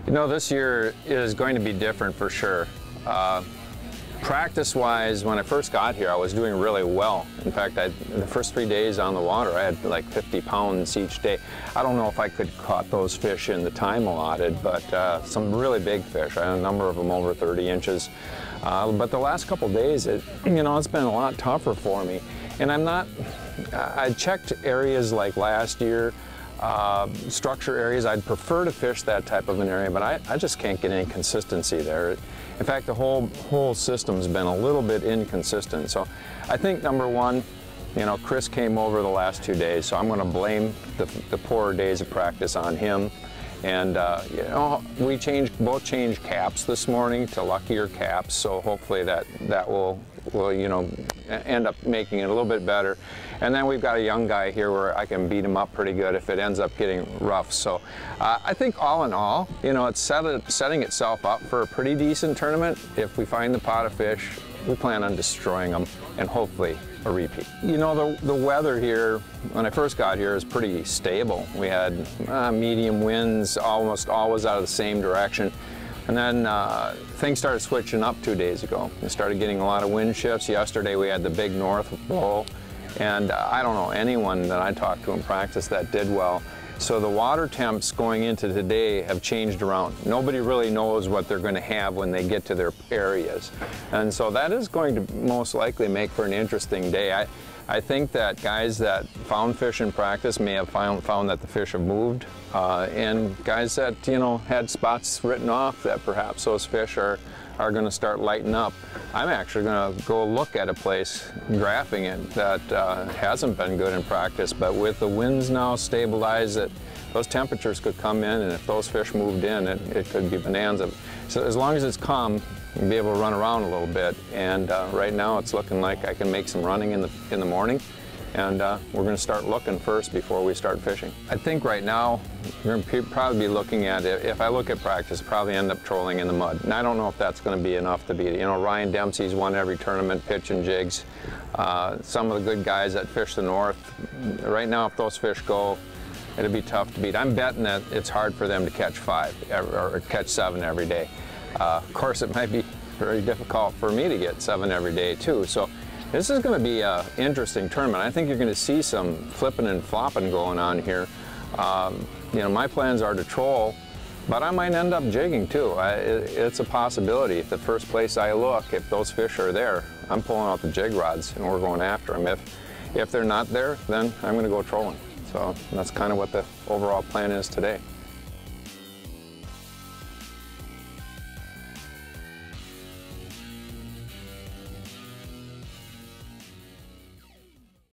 You know, this year is going to be different for sure. Practice-wise, when I first got here, I was doing really well. In fact, the first 3 days on the water, I had like 50 pounds each day. I don't know if I could caught those fish in the time allotted, but some really big fish. I had a number of them over 30 inches. But the last couple days, it's been a lot tougher for me. And I checked areas like last year, structure areas. I'd prefer to fish that type of an area, but I just can't get any consistency there. In fact, the whole system's been a little bit inconsistent. So I think number one, Chris came over the last 2 days, so I'm going to blame the poorer days of practice on him. And we both changed caps this morning to luckier caps, so hopefully that will end up making it a little bit better. And then we've got a young guy here where I can beat him up pretty good if it ends up getting rough. So I think all in all, it's setting itself up for a pretty decent tournament. If we find the pot of fish, we plan on destroying them and hopefully a repeat. The weather here, when I first got here, is pretty stable. We had medium winds, almost always out of the same direction. And then things started switching up 2 days ago. We started getting a lot of wind shifts. Yesterday we had the big north blow, and I don't know anyone that I talked to in practice that did well. So the water temps going into today have changed around. Nobody really knows what they're going to have when they get to their areas. And so that is going to most likely make for an interesting day. I think that guys that found fish in practice may have found that the fish have moved, and guys that had spots written off that perhaps those fish are going to start lighting up. I'm actually going to go look at a place, graphing it, that hasn't been good in practice, but with the winds now stabilized, those temperatures could come in, and if those fish moved in, it could be bonanza. So as long as it's calm, you'll be able to run around a little bit, and right now it's looking like I can make some running in the morning, and we're going to start looking first before we start fishing. I think right now we're going to probably be looking at it. If I look at practice, probably end up trolling in the mud, and I don't know if that's going to be enough to beat it. Ryan Dempsey's won every tournament pitching jigs. Some of the good guys that fish the north, right now if those fish go, it'll be tough to beat. I'm betting that it's hard for them to catch 5 or catch 7 every day. Of course, it might be very difficult for me to get 7 every day too. So this is going to be an interesting tournament. I think you're going to see some flipping and flopping going on here. My plans are to troll, but I might end up jigging too. It's a possibility. If the first place I look, if those fish are there, I'm pulling out the jig rods and we're going after them. If they're not there, then I'm going to go trolling. So that's kind of what the overall plan is today.